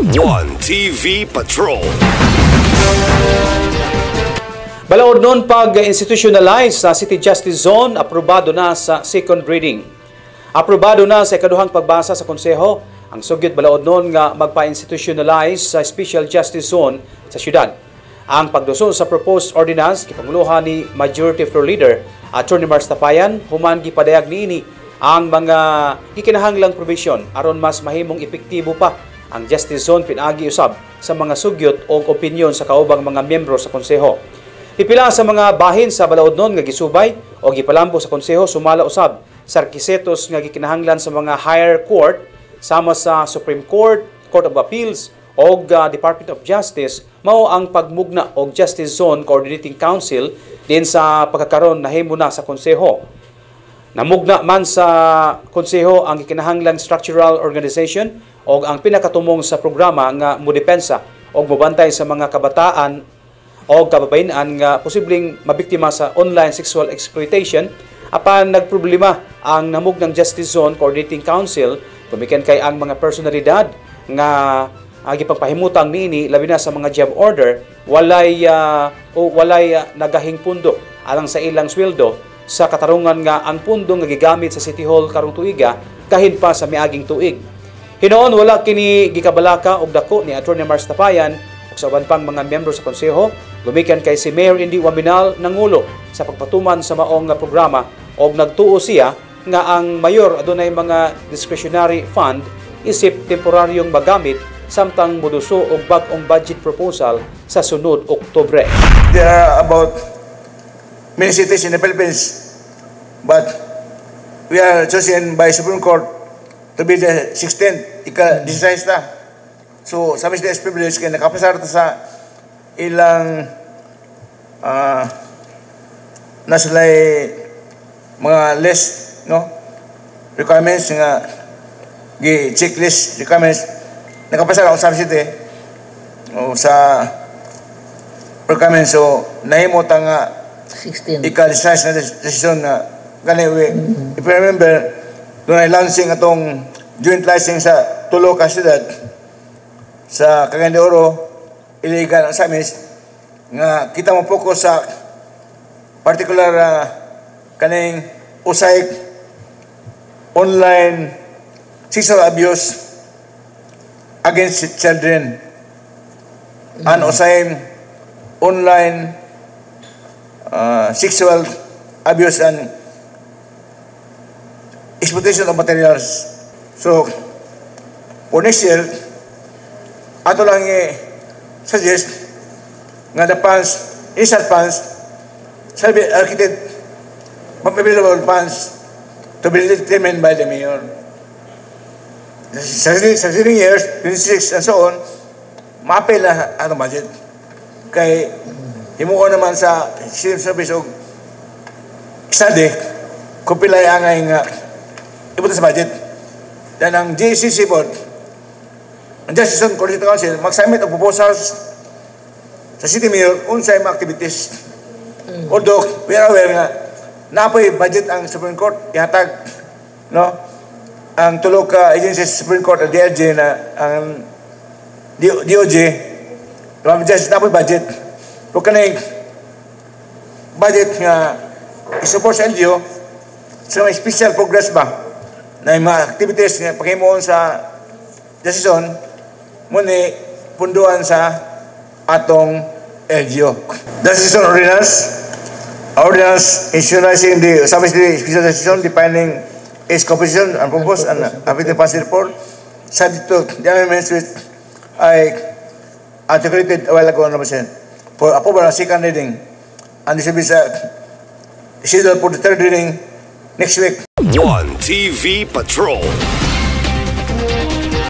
One TV Patrol. Balaod nun pag-institutionalize sa City Justice Zone, aprobado na sa second reading. Aprobado na sa ikaduhang pagbasa sa Konseho ang sugyot balaod nun nga magpa-institutionalize sa Special Justice Zone sa syudad. Ang pagduso sa proposed ordinance gipanguluhan ni Majority Floor Leader Attorney Mars Tapayan, human gipadayag niini ang mga gikinahanglang provision aron mas mahimong epektibo pa ang Justice Zone pinaagi usab sa mga sugyot o opinyon sa kaubang mga miyembro sa Konseho. Pipila sa mga bahin sa balaod nun nga gisubay o gipalambo sa Konseho sumala usab sa rekisitos nga gikinahanglan sa mga higher court sama sa Supreme Court, Court of Appeals o Department of Justice mao ang pagmugna og Justice Zone Coordinating Council din sa pagkakaroon nahimo na sa Konseho. Namugna man sa Konseho ang gikinahanglang structural organization o ang pinakatumong sa programa nga modepensa o mobantay sa mga kabataan o kababayenan nga posibleng mabiktima sa online sexual exploitation. Apan nagproblema ang namugnang Justice Zone Coordinating Council kumiken kay ang mga personalidad nga gipagpahimutang niini labi na sa mga job order walay nagahing pundo alang sa ilang sweldo sa katarungan nga ang pundo nga gigamit sa City Hall karong tuiga kahin pa sa miaging tuig. Hinoon wala kini gikabalaka og dako ni Attorney Mars Tapayan ug sa uban pang mga miyembro sa Konseho gumikan kay si Mayor Indy Wambinal nangulo sa pagpatuman sa maong nga programa og nagtuo siya nga ang mayor adunay mga discretionary fund isip temporaryong magamit samtang moduso og bag-ong budget proposal sa sunod Oktubre. There are about many cities in the Philippines, but we are chosen by Supreme Court to be the 16th ika-16 na. So, sa amin is privilege kaya nakapasar sa ilang nasalay mga list, no? Requirements nga checklist requirements nakapasar ako sa city o sa requirements. So, nahimot ang 16. ika-16 na decision na ganun. If you remember, doon ay launching atong joint licensing sa tulo ka syudad sa Cagayan de Oro, illegal ang samis nga kita mo focus sa particular kaning usay online sexual abuse against children and usay online sexual abuse and exploitation of materials. So, for next year, ato lang suggest nga the funds, initial funds, shall be allocated available funds to be determined by the mayor. Sa succeeding years, 26 and so on, ma-appel na ang budget. Kay himuon naman sa civil service o study kung pilay angay nga ibuto sa budget. Dan ang JCC board, ang Justice Zone Coordinating Council, mag-submit of proposals sa City Mayor unsay mga activities. Although, we are aware nga napoy budget ang Supreme Court, ihatag, no? Ang tulog ka agencies sa Supreme Court at DLG na ang DOJ, napoy budget. Kung kanay budget nga isupport sa LGO sa may special progress ba na yung mga activities nga paghimuon sa Justice Zone muna punduan sa atong LGO. Justice Zone Ordinance institutionalizing the Service Special Justice Zone defining its composition and purpose and affecting policy report subject to the amendments which I articulated a while ago for approval on second reading, and this will be scheduled for the third reading next week. One TV Patrol.